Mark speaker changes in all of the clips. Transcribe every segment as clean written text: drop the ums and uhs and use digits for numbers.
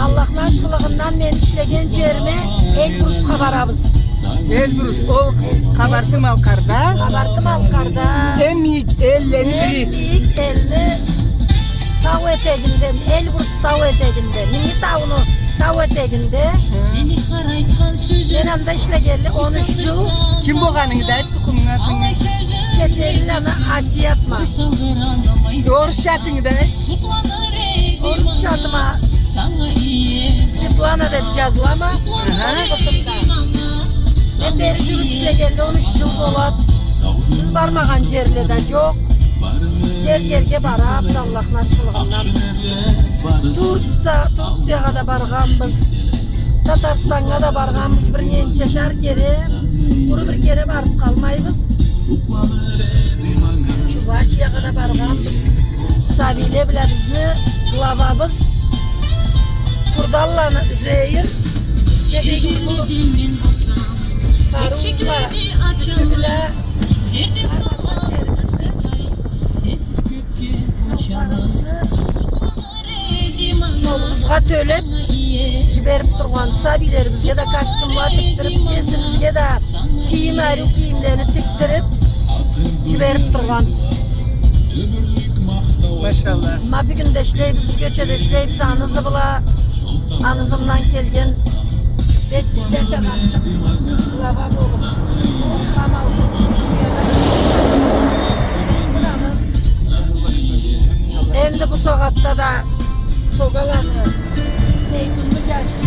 Speaker 1: Allah'ın aşkılığından men işlegen yerime Elbrus'a barabız.
Speaker 2: Elbrus ol kabartım alkarda.
Speaker 1: Kabartım alkarda.
Speaker 2: Emik elleri
Speaker 1: En
Speaker 2: biri.
Speaker 1: büyük elini tav eteğinden, Elbrus tav eteğinden, mini tavunu tav eteğinde. Benim de işlegelli 13 yıl.
Speaker 2: Kim bu kanını da tukumun adını?
Speaker 1: Çeçenilana asiyatma.
Speaker 2: Yoruşatını da.
Speaker 1: Oruç çatıma Svetlana da cazlama. Ben beri jürün işlegelli 13 yıl dolat. Biz barmağan yerle de çok. Yerge barab Allah'ın aşkılığından. Turkiyaga da barganbız. Tatarstan'a da barganbız. Bir neçe şar kere. Bunu bir kere barıp kalmayız. Çuvaşiyaga da barganbız. Sabile bile bizni kılavabız. Kurdallanı Üzeyir. Dedeğin bu. Karunla üçü bile. Yolumuzga tölep jiberip turgan sabilerimizge da kostyumlar tiktirip kesimizge da kiyim ayrı kiyimlerini tiktirip jiberip turgan.
Speaker 2: Maşallah.
Speaker 1: Ma bir gün de işleybiz, göçede işleybiz anızı bula. Anızımdan kelgen bekçi yaşanatçık. Lava bolu. Kamal. Endi bu sokakta da sogalanı, zeytinli yaşı,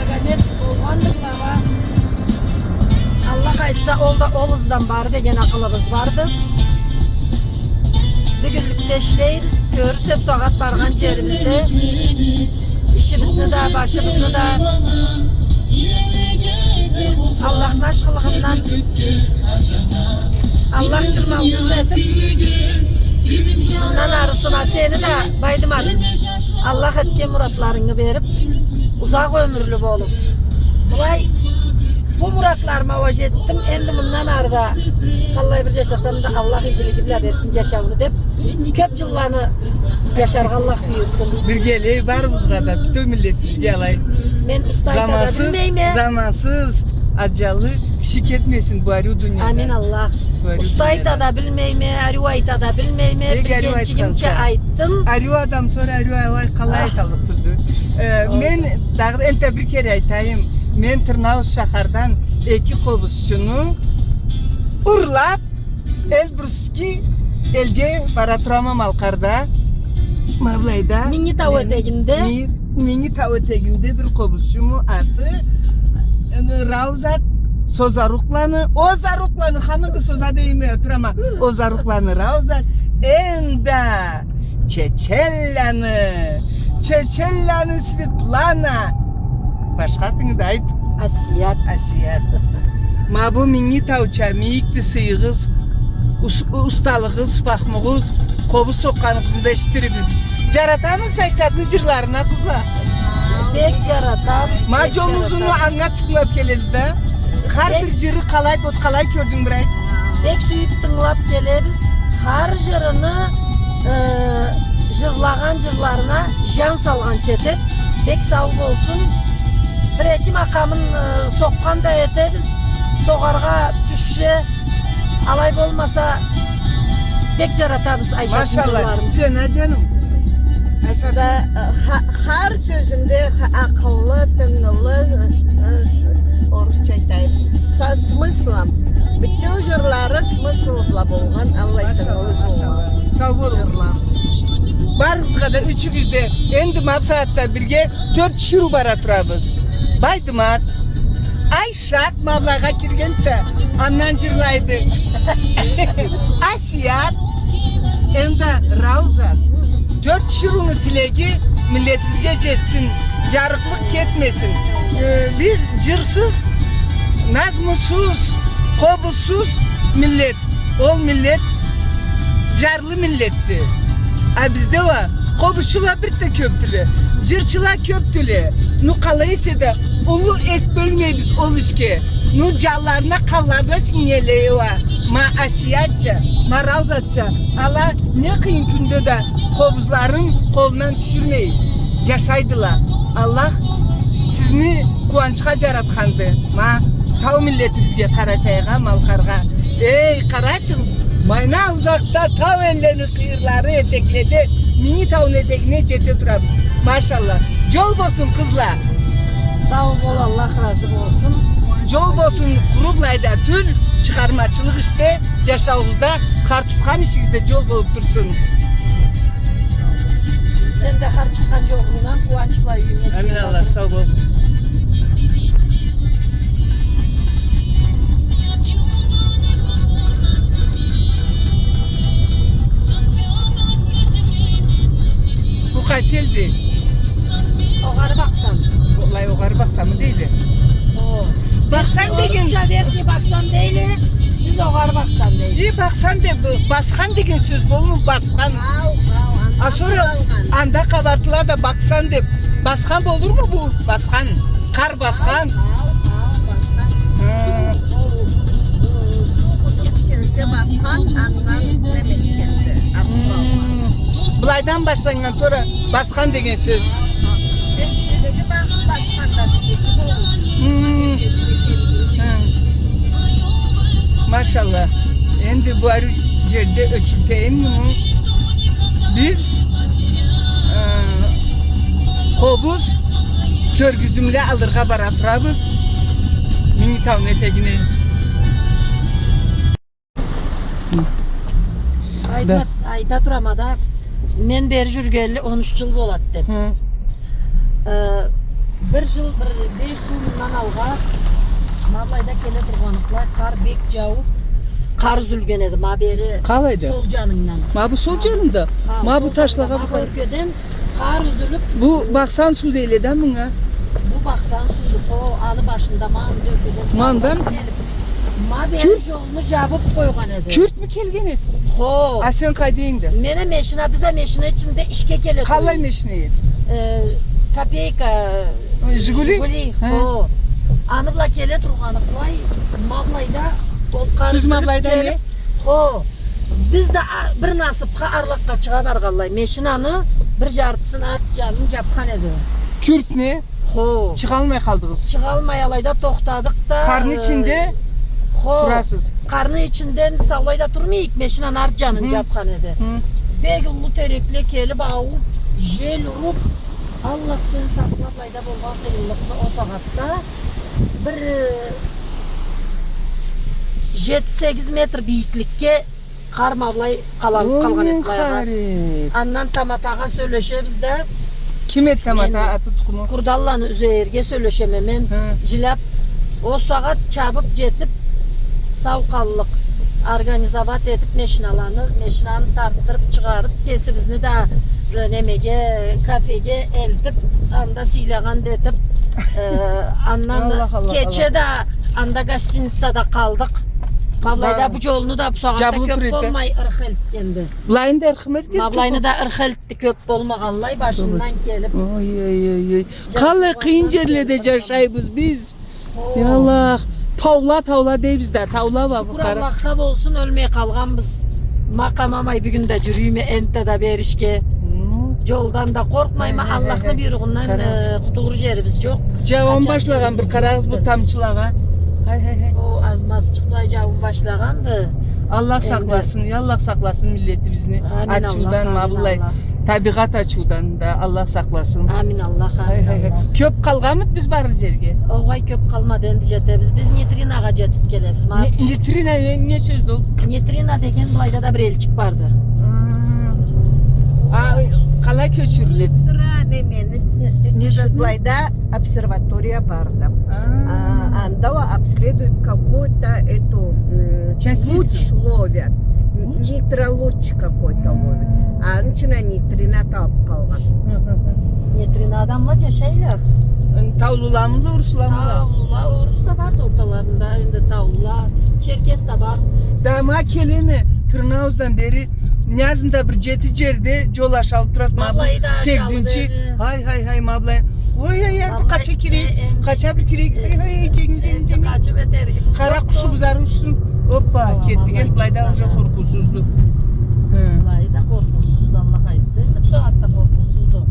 Speaker 1: agamet olganlık baba. Allah aytsa oluzdan bar degen akılımız vardı. Bir günlük de işleyiz, görürüz hep sokak bargan yerimizde. İşimizni de, başımızını da Allah'ın aşkılığından Allah çırmağımızı etip bundan arısına seni de baydımadın. Allah etken muratlarını verip uzak ömürlü bolup. Bulay bu muratlarıma vaş ettim. Endi bundan arada Allah'ı bir yaşasam da Allah ilgili bile versin yaşamını deyip köp yıllarını yaşar Allah büyürsün.
Speaker 2: Bir geleği var buzgada. Bütün milletimiz gelay.
Speaker 1: Ben ustayda da bilmeyim.
Speaker 2: Zamansız, acalı, şik etmesin bu arı dünyada.
Speaker 1: Amin Allah. Ustayda da bilmeyim, arıvayda da bilmeyim. Bir gençliğimce ayttım.
Speaker 2: Arı adam sonra arı Allah kalay kalıp durdu. Men dağda ente bir kere aytayım. Men Tırnavuz şahardan iki kobusçunu urlap Elbrus'ki elge baratramam alkarda. Mavlayda.
Speaker 1: Mingi tav öteginde.
Speaker 2: Mingi tav öteginde bir kobusçumu adı. Ravzat Sozaruklanı, o zaruklanı hamıdı soza değmiyor ama o zaruklanı Ravzat enda Çeçellanı Svetlana başka adını da ait Asiyat ma bu mingi tavça miyikti sıyığız ustalığız fahmığız kobus sokkanısında iştirimiz caratamız saçlarını cırlarına kızlar
Speaker 1: Bek caratam
Speaker 2: ma yolumuzu anlatıp geliriz de her bir cırı kalay ot kalay gördün burayı.
Speaker 1: Bek suyup tınlap geliriz. Her jırını jırlagan jırlarına jan salgan çetip. Bek sağ olsun. Bir iki makamın sokkan da etemiz. Sokarga düşse alay olmasa bek caratamız Ayşe
Speaker 2: maşallah. Sen ne canım?
Speaker 3: Da her sözünde akıllı, tınılı, oruç çekeyim. Smıslım. Bütün jırları smıslıkla bulgan. Allah tınılı zulman.
Speaker 2: Sağ olun. Barız kadar üçümüzde endi mavsaatta birge 4 şiru bara turabız. Baydımat. Ayşat mavlaga kirgente annan jırlaydı. Asiyat endi Ravzat. 4 şirunu tilegi milletizge jetsin, jarıklık ketmesin. Biz cırsız, nazmusuz, kobusuz millet. Ol millet jarlı milletti. Bizde var. Kobuşçular bir de köptülü, cırçılar köptülü. Nu kalayısı da ulu es bölmeyiz oluşke. Nu callarına kallarda sinyaleyi var. Ma asiyatça, ma ravzatça. Allah ne kıyın günde de kobuzların kolundan düşürmeyin. Yaşaydılar. Allah sizni kuvonchga jaratgandı. Ma tav milletimizge Karaçayga, Malkarga. Ey Karaçız, mayna uzakta tav ellerini kıyırları etekledi. Mini tavın etekine jete turabız. Maşallah. Jol bolsun kızlar.
Speaker 1: Sağ ol, Allah razı olsun.
Speaker 2: Jol bolsun Kurublayda tül çıkarmacılık işte yaşağınızda kar tutkan işinizde jol bolup dursun.
Speaker 1: Sen de kar çıkan yolundan kuvvançla yürüyün.
Speaker 2: Amin Allah sağ ol. Bu Kaysel'di.
Speaker 1: Oğarı baksan.
Speaker 2: Vallahi o garı baksam mı değil?
Speaker 1: Oo.
Speaker 2: Baksan degen.
Speaker 1: Oruzca der ki baksan değil, biz oğarı baksan değil.
Speaker 2: İyi baksan de baskan degen söz bol mu baskan? A sonra anda kabartıla da baksan de baskan olur mu bu? Baskan. Kar baskan. Ha. Bulaydan başlangan sonra baskan degen söz. Ha. Maşallah. Endi bu arı yerde ölçülteyim mi? Biz Kobuz körgüzümle alırga baraturabız. Mini tavın etegini.
Speaker 1: Ayda duramada men beri жүрgeli 13 yıl bolat dep.
Speaker 2: Hı.
Speaker 1: Bir yıl, 5 yılından alga Mablayda kele turganıklar kar bek jaup kar üzülgen edi ma beri
Speaker 2: Kalaydı?
Speaker 1: sol janından.
Speaker 2: Ma bu sol canımda. Ma bu taşlaga bu.
Speaker 1: Körgeden kar üzülüp
Speaker 2: Bu baksan su deyleden buna.
Speaker 1: bu baksan suyu o alı başında man döküden.
Speaker 2: Mandan?
Speaker 1: Ma beri
Speaker 2: Kürt?
Speaker 1: jolunu jabıp koygan edi.
Speaker 2: Kürt mü kelgeni?
Speaker 1: Ho.
Speaker 2: A sen kaydeyinde.
Speaker 1: Mene meşine bize meşine içinde işke kele.
Speaker 2: Kalay meşneyi.
Speaker 1: Kapeyka
Speaker 2: Jiguli? He.
Speaker 1: Ho. Anıbla kele turganıklay Mablayda
Speaker 2: Tuz Mablayda ne?
Speaker 1: Ho. Biz de bir nasipka arlakka çığa bargallay. Meşinanı bir jartısını at canını japkan edi.
Speaker 2: Kürt ne?
Speaker 1: Ho.
Speaker 2: Çıkalmaya kaldınız.
Speaker 1: Çıgalmayalayda toxtadık da.
Speaker 2: Karnı içinde
Speaker 1: ho.
Speaker 2: durasız.
Speaker 1: Karnı içinden savlayda durmayık. Meşinan art canını
Speaker 2: Hı.
Speaker 1: japkan edi.
Speaker 2: Hı.
Speaker 1: Begullu terekli kelip avup jel urup Allah sen saklayda bolgan kıyıllıklı o saatte bir 7-8 metr büyüklükке kar Mablay kalanıp kalgan etlayaga. Andan tamataga söyleşe bizde
Speaker 2: Kim et tamata
Speaker 1: Men-
Speaker 2: atı tukumu?
Speaker 1: Kurdallanı üzerge söyleşememen
Speaker 2: Hı.
Speaker 1: jilap o saat çabıp jetip savkallık organizavat edip meşinalanı meşinanı tarttırıp çıkarıp kesibizini de nemege kafege eltip anda silagan detip andan
Speaker 2: Allah Allah
Speaker 1: keçe de anda gastinitzada kaldık. Mablayda bu yolunu da bu saatte
Speaker 2: Jabılı
Speaker 1: köp
Speaker 2: turete.
Speaker 1: olmay ırkıltkendi.
Speaker 2: Bulayın da erkimet gitti.
Speaker 1: Mablayını da ırkılttı köp bolmagallay başından gelip.
Speaker 2: Oy oy oy. Kalay kıyın yerlerde yaşaybız biz.
Speaker 1: Oo.
Speaker 2: Yallah. Tavla deybiz de tavla var bu
Speaker 1: Şükür
Speaker 2: kara.
Speaker 1: Allah'a olsun ölmeye kalgan biz. Makamamay bir günde jürüyme ente de berişke. Yoldan da korkmayma
Speaker 2: He, he, he,
Speaker 1: Allah'ın
Speaker 2: he.
Speaker 1: buyruğundan
Speaker 2: Karas.
Speaker 1: kutulur yerimiz yok.
Speaker 2: Cavan
Speaker 1: Kaçak
Speaker 2: başlagan
Speaker 1: yerimiz
Speaker 2: bir karağız bu
Speaker 1: yok.
Speaker 2: tamçılağa. Hay hay hay.
Speaker 1: O azmaz çıktı cavun başlagandı.
Speaker 2: Allah
Speaker 1: Elde.
Speaker 2: saklasın, Allah saklasın milletimizni.
Speaker 1: Amin
Speaker 2: Açıdan,
Speaker 1: Allah, amin
Speaker 2: vallahi
Speaker 1: Allah.
Speaker 2: tabiat açıdan da Allah saklasın.
Speaker 1: Amin Allah,
Speaker 2: Hay
Speaker 1: amin
Speaker 2: hay hay.
Speaker 1: Allah.
Speaker 2: Köp kalgamıt biz barıl jerge.
Speaker 1: Oğay köp kalmadı endi jetebіз. Biz Nitrinaga jetip kelebіз.
Speaker 2: Litrina ne söz dol?
Speaker 1: Nitrina degen bulayda da bir elçik vardı.
Speaker 2: Kalay köçürülür.
Speaker 3: Нижегородда обсерватория бардым. Анда обследуют какой-то эту
Speaker 2: Частицу.
Speaker 3: луч ловят. Нитролуч какой-то ловят. А начина нитринат алып калган.
Speaker 1: Nitrina'dan şeyler.
Speaker 2: Tavlulamlı, ursulamlı.
Speaker 1: Tavlula, Orus da vardı ortalarında. Şimdi tavlula, Çerkes de var.
Speaker 2: Dama keleni Tırnağız'dan beri Niyazında bir jeti jerde jol aşalı turat
Speaker 1: Mablayı da aşalı
Speaker 2: 8.
Speaker 1: verdi.
Speaker 2: Hay mablayı. Oy ay
Speaker 1: Mablayı-
Speaker 2: kaça kirek, kaça bir kirek. Hay ceng.
Speaker 1: Kaçı beter gibi.
Speaker 2: Kara kuşu buzar uçsun. Hoppa
Speaker 1: Oo,
Speaker 2: kettik
Speaker 1: vallahi
Speaker 2: el bayda
Speaker 1: çok
Speaker 2: hoca
Speaker 1: fena.
Speaker 2: korkusuzdu.
Speaker 1: Vallahi da korkusuzdu Allah ayıtsın. Bu saatte korkusuzdu.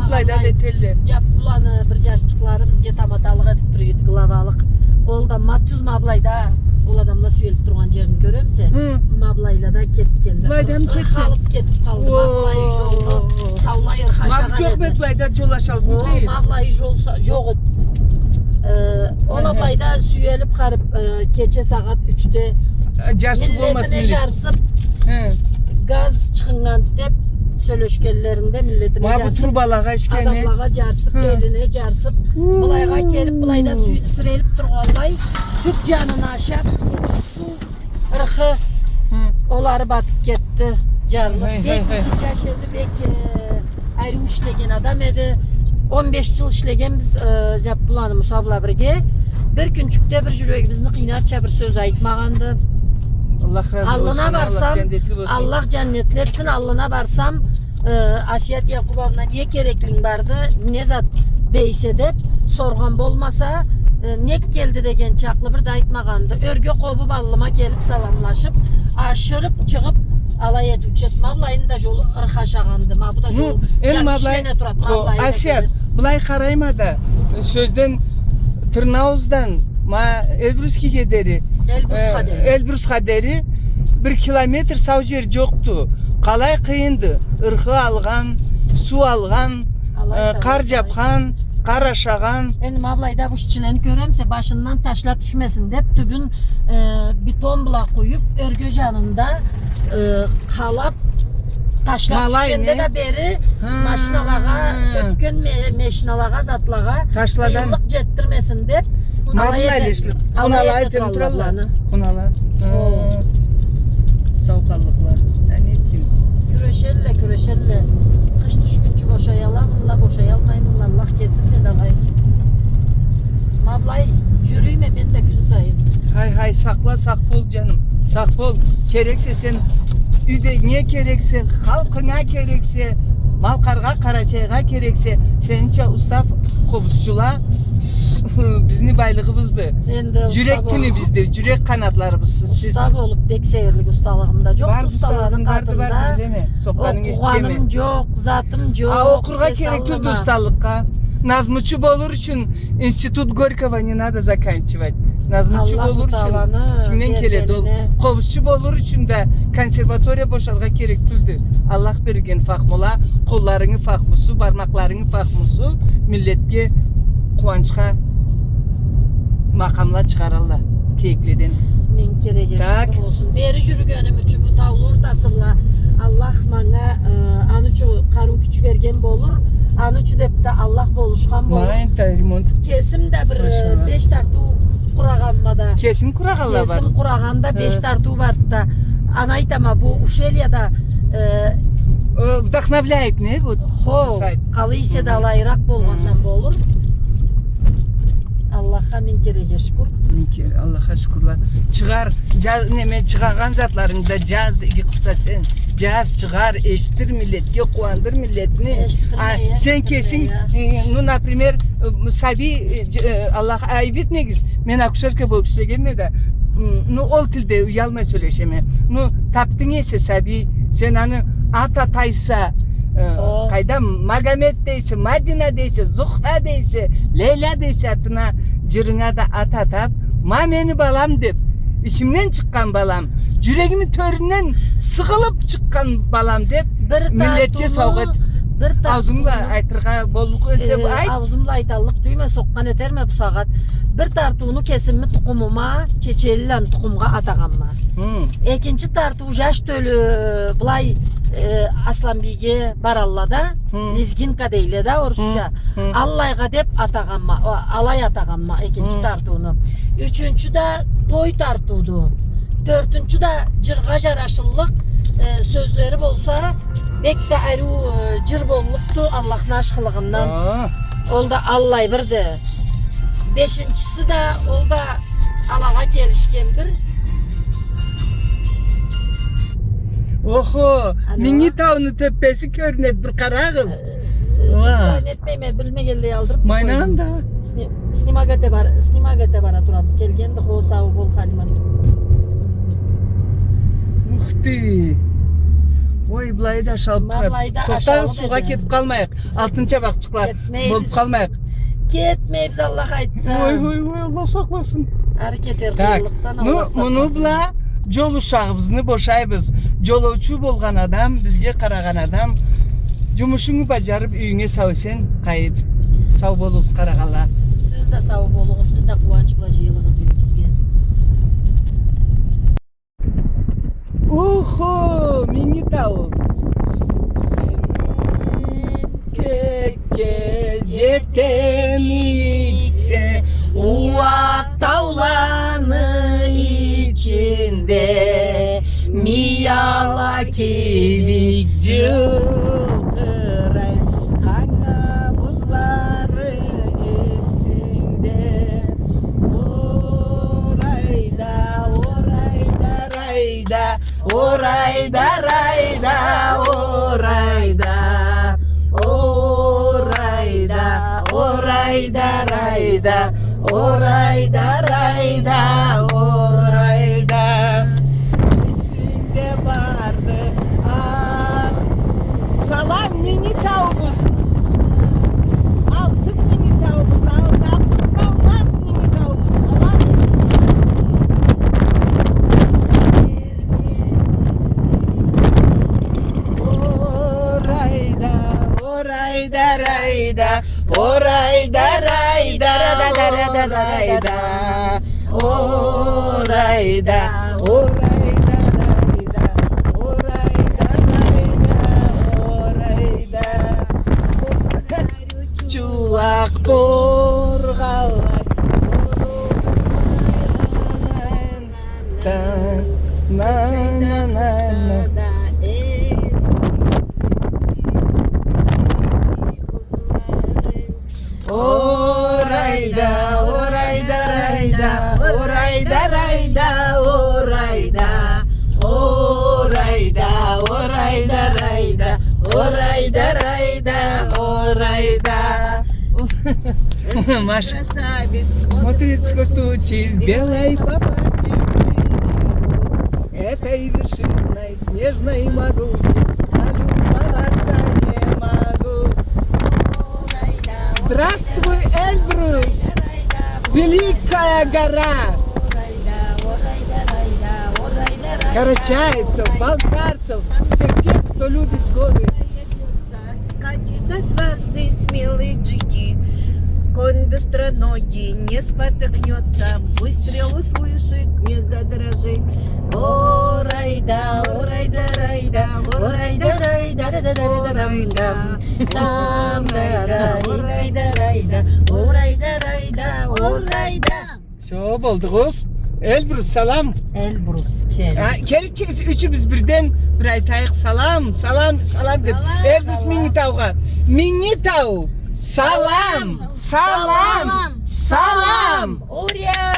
Speaker 2: Entlayda detelle.
Speaker 1: Cap bulanı bir yaşçıkları bizge tamatalık etip duruyordu glavalık. Olda Matüz Mablay'da ol adamla söyleyip durgan yerini görüyorum sen.
Speaker 2: Hı.
Speaker 1: Mablay'la da ketken.
Speaker 2: Laydam ketken.
Speaker 1: Irxalıp ketip kaldı. Mablay yoldu. Savlay ırxaşagan
Speaker 2: Mab çok metlayda jolaşalım
Speaker 1: O
Speaker 2: değil.
Speaker 1: Mablay yolsa yok. O Mablay'da süyelip karıp gece saat 3'te
Speaker 2: Carsı olmasın.
Speaker 1: milletine jarsıp
Speaker 2: He.
Speaker 1: gaz çıkıngan dep söyleşkenlerinde milletine
Speaker 2: Ma bu
Speaker 1: jarsıp
Speaker 2: turbalağa işkene.
Speaker 1: adamlağa jarsıp
Speaker 2: Hı.
Speaker 1: eline jarsıp bulayga kelip bulayda sirelip turganlay tük canını aşap su ırxı
Speaker 2: Hı.
Speaker 1: olары batıp ketdi jarlıp
Speaker 2: Hey, hey,
Speaker 1: bek
Speaker 2: hey.
Speaker 1: yaşadı bek ayrı işlegen adam edi 15 yıl işlegen biz jap bulanı Musabla birge bir günçükte bir jüregi bizni qıynarça bir söz aytmagandı.
Speaker 2: Allah razı olsun.
Speaker 1: Allana barsam
Speaker 2: Allah cennetli olsun.
Speaker 1: Allah cennetli etsin. Allana barsam Asiyet Yakubovna niye gerekliğin vardı ne zat deyse de sorgan bolmasa nek geldi degen çaklı bir de aytmagandı. Örgü kobup allıma gelip salamlaşıp aşırıp çıkıp alay etüçet Mablay'ın da jolu ırxaşagandı. Ma bu da jol
Speaker 2: El Mablay. Asiyet, bulay qarayma da sözden Tırnavuz'dan ma Elbrus'ki gederi. Elbrus kaderi 1 kilometr sağ yer yoktu. Qalay qıyındı. Irxı algan, su algan, kar japkan, kar aşagan.
Speaker 1: Endi Mablay'da bu işçilerini göremse başından taşlar düşmesin dep tübün beton blok koyup örgü janında kalap taşlar düşkende de beri maşinalara, ötken meşinalara, zatlara
Speaker 2: Taşlardan
Speaker 1: yıllık jettirmesin dep
Speaker 2: madalleşlik. Kunalay temperallar. Kunala. Savkallıklar. Ben ettim.
Speaker 1: Küreşelle. Kış düşkünçü boşayalamınla, boşayalmayımınla Allah kesinle dalay. Mablay jürüyme ben de gün sayın.
Speaker 2: Hay sakla sak bol canım. Sak bol. Gerekse sen üde niye gerekse, halkına gerekse, Malkarga, Karaçayga gerekse, senince usta kobuzçula bizni baylığımızdı. Jürek tini bizdir, jürek kanatlarımız siz.
Speaker 1: Usta olup pek seyirlik ustalığımda çok.
Speaker 2: Var
Speaker 1: Ustalığın
Speaker 2: vardı öyle mi? Sokkanın
Speaker 1: okuğanım
Speaker 2: geçti
Speaker 1: yok, zatım yok.
Speaker 2: Okurga gerekli ustalıkka. Nazmıçı olur için Institut Горького не надо заканчивать. Nazmıçı olur için içinden keledi ol. Kovuzçu olur için de konservatoriya boşalga gerektildi. Allah bergen fahmola, kollarını fahmusu, parmaklarını fahmusu milletke kuvançka makamla çıkarırlar. Tekleden.
Speaker 1: Min kerege şükür olsun. Beri jürgönüm üçü bu tavlı ortasıyla Allah bana anıçı karun küçü bergen bolur. Anıçı dep de Allah boluşkan bolur.
Speaker 2: Mayın da remont.
Speaker 1: Kesim de bir 5 tartu kuraganma da.
Speaker 2: Kesin kurağalla var.
Speaker 1: Kesim kuraganda 5 tartu var da. Anaytama bu Uşelya'da
Speaker 2: Вдохновляет ne bu?
Speaker 1: сайт. Kalıysa da alayrak bolgandan bolur. Allah'a min kerege şükür.
Speaker 2: Allah'a şükürler. Çıkar, caz neme çıkargan zatlarında caz kısa sen. Caz çıkar, eşittir millet, yok kuandır milletini. Sen kesin, ну, например, sabi Allah ayıbet negiz. Men akuşarka bolup işlegenme de. Ну, ol tilde uyalma söyleşeme. Ну, taptın ese sabi, sen hani ata taysa, kayda Magamet deyse, Madina deyse, Zuhra deyse, Leyla deyse atına cırına da at atap, ma meni balam dep, işimden çıkan balam, yüreğimin töründen sıkılıp çıkan balam dep, milletke savgat. Ağzımla aytırga bolluk ese bu ayt.
Speaker 1: Ağzımla aytallık düyme sokkan eterme bu saat. Bir tartuğunu kesimmi tukumuma, çeçelilen tukumga atagamma. İkinci tartuğu jaş tölü bulay Aslanbeyge barallada, Lizginka deyle de Orusça. Allayga dep atagamma, alay atagamma ikinci tartuğunu. Üçüncü de toy tartuğdu. Dördüncü de cırga jaraşıllık sözleri bolsa bek de aru cır bolluktu Allah'ın aşkılığından. Olda allay birdi. Beşincisi de olda alağa gelişken bir.
Speaker 2: Oho, Mingi Tağı'nın tepesi körünet bir kara kız.
Speaker 1: Etmeyme bilmegelle aldırıp.
Speaker 2: Maynağım da.
Speaker 1: Snimagate var aturabız. Gelgendi ho sağı bol halimat.
Speaker 2: Muhti. Ой, былай да шалып тұрады.
Speaker 1: Былай да
Speaker 2: Тоқтаңыз,
Speaker 1: ашалып
Speaker 2: суға
Speaker 1: еді.
Speaker 2: кетіп қалмайық. Алтынча бақчықлар
Speaker 1: Кетмейбіз.
Speaker 2: болып қалмайық.
Speaker 1: Кетmeybiz Allah aytsa.
Speaker 2: Ой, Allah сақласын.
Speaker 1: Hareket
Speaker 2: Так,
Speaker 1: erdiğinden Allah saklasın.
Speaker 2: мұны бұла жол ұшағыбызны бошайбыз. Жолаучу болған адам, бізге қараған адам, жұмышыңы бажарып үйіңе сау сен қайыр. Сау болуыз қарағала.
Speaker 1: Siz de sağ olun, siz de kıvanç bulacağınız yüzüge.
Speaker 2: Уху, мини тау. Keke jetemikse Uak tavlanı içinde Miyala kelik cılkıray Kana buzları esinde Orayda, orayda, rayda Orayda, rayda, orayda Orayda, orayda, rayda, orayda, rayda, orayda. İçinde vardı at, salam mini tavuğuz. Altın mini tavuğuz, altın kalmaz mini tavuğuz, salam. Orayda, orayda, rayda, orayda, rayda, orayda, orayda, orayda, rayda, orayda, rayda, orayda. Çuak borğalay, na na na na. Orayda, orayda, rayda, orayda, rayda, orayda, orayda, orayda, rayda, orayda, rayda, orayda. Маша, смотрит сквозь тучи в белой папахе. Этой вершиной снежной могучей налюбоваться не могу. Здравствуй, Эльбрус! Великая гора! Карачаевцев, балкарцев, всех тех, кто любит горы.
Speaker 3: Скачет отважный смелый джигит, конь быстроногий не спотыкнется, выстрел услышит, не задрожит. Орайда, орайда, райда, орайда, райда, орайда, орайда.
Speaker 2: Все, buldunuz. Elbrus, salam.
Speaker 1: Elbrus kel.
Speaker 2: Келіншегіз üçümüz birden bir aytayıq. Salam, salam, salam dedi. Elbrus mini tavğa. Mini tav. Salam, salam, salam.
Speaker 1: Oraya.